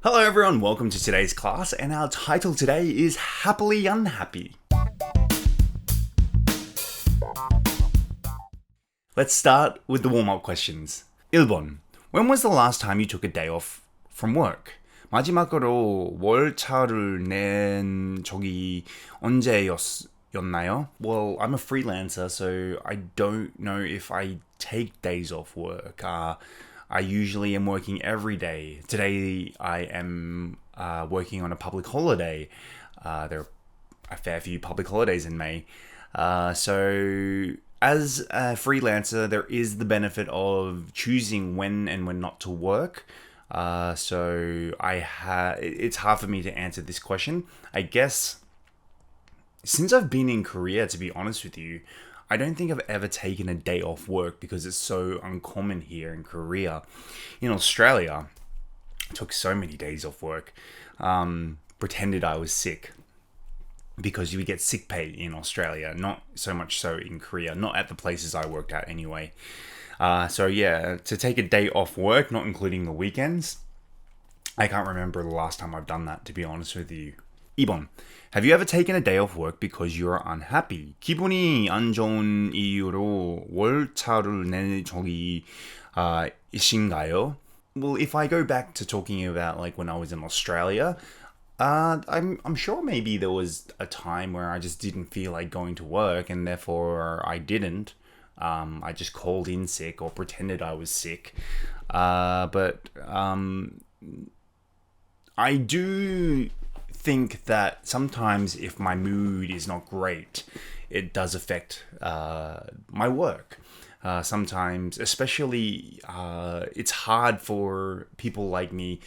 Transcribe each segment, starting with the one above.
Hello everyone, welcome to today's class, and our title today is Happily Unhappy. Let's start with the warm-up questions. 1번. When was the last time you took a day off from work? 마지막으로 월차를 낸 적이 언제였나요? Well, I'm a freelancer, so I don't know if I take days off work. I usually am working every day. Today I am working on a public holiday. There are a fair few public holidays in May. So as a freelancer, there is the benefit of choosing when and when not to work. So it's hard for me to answer this question. I guess since I've been in Korea, to be honest with you, I don't think I've ever taken a day off work because it's so uncommon here in Korea. In Australia, I took so many days off work. Pretended I was sick because you get sick pay in Australia, not so much so in Korea, not at the places I worked at anyway. So yeah, to take a day off work, not including the weekends, I can't remember the last time I've done that, to be honest with you. 2번. Have you ever taken a day off work because you're unhappy? 기분이 안 좋은 이유로 월차를 낸 적이 있으신가요? Well, if I go back to talking about like when I was in Australia, I'm sure maybe there was a time where I just didn't feel like going to work and therefore I didn't. I just called in sick or pretended I was sick. But I do think that sometimes if my mood is not great, it does affect my work. Sometimes, especially, it's hard for people like me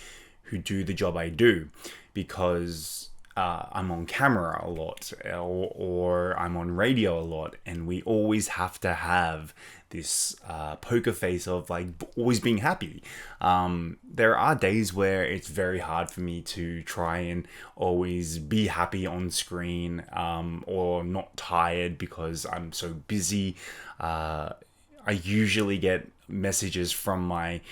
who do the job I do because I'm on camera a lot or I'm on radio a lot, and we always have to have this poker face of like always being happy. There are days where it's very hard for me to try and always be happy on screen or not tired because I'm so busy. I usually get messages from my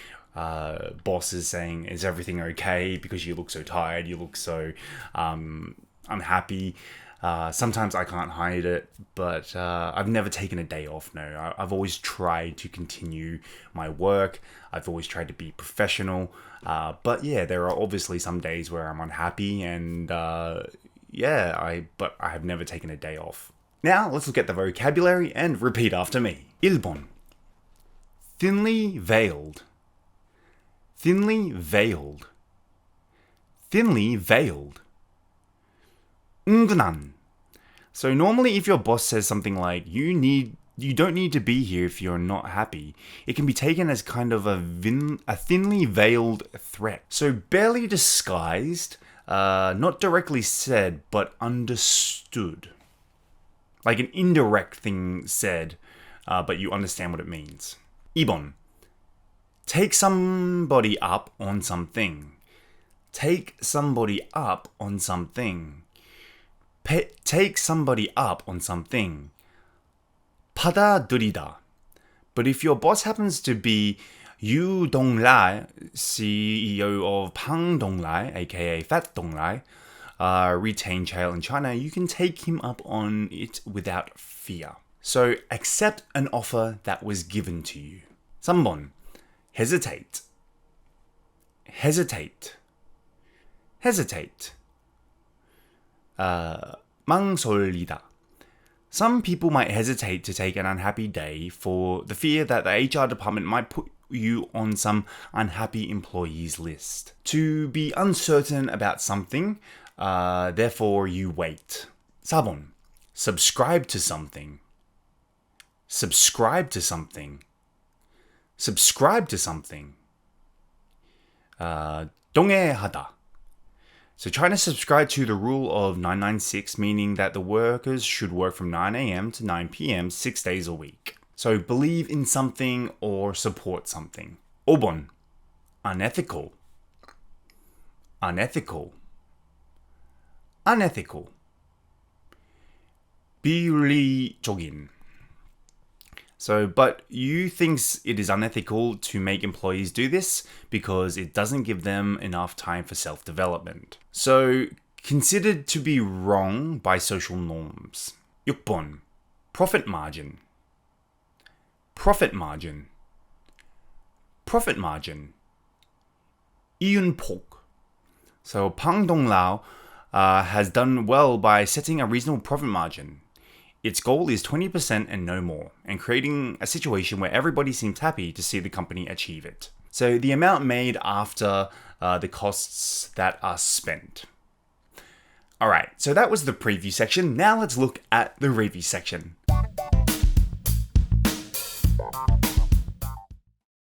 bosses saying, is everything okay? Because you look so tired, you look so unhappy. Sometimes I can't hide it, but I've never taken a day off, no. I've always tried to continue my work. I've always tried to be professional. But yeah, there are obviously some days where I'm unhappy and but I have never taken a day off. Now, let's look at the vocabulary and repeat after me. 1번. Thinly veiled. Thinly veiled. Thinly veiled. 은근한. So normally if your boss says something like, you don't need to be here if you're not happy, it can be taken as kind of a thinly veiled threat. So barely disguised, not directly said, but understood. Like an indirect thing said, but you understand what it means. 2번. Take somebody up on something. Take somebody up on something. Take somebody up on something. 받아들이다. But if your boss happens to be Yu Donglai, CEO of Pang Donglai, aka Fat Donglai, retained jail in China, you can take him up on it without fear. So accept an offer that was given to you. 3번. Hesitate. Hesitate. Hesitate. 망설이다. Some people might hesitate to take an unhappy day for the fear that the HR department might put you on some unhappy employees list. To be uncertain about something, therefore you wait. 4번. Subscribe to something. Subscribe to something. Subscribe to something. 동의하다. So trying to subscribe to the rule of 996, meaning that the workers should work from 9 a.m. to 9 p.m. 6 days a week. So believe in something or support something. 5번. Unethical. Unethical. Unethical. 비윤리적인. So, but you thinks it is unethical to make employees do this because it doesn't give them enough time for self-development. So, considered to be wrong by social norms. 6번. Profit margin. Profit margin. Profit margin. 이윤폭. So, Pang Donglao has done well by setting a reasonable profit margin. Its goal is 20% and no more, and creating a situation where everybody seems happy to see the company achieve it. So the amount made after the costs that are spent. All right, so that was the preview section. Now let's look at the review section.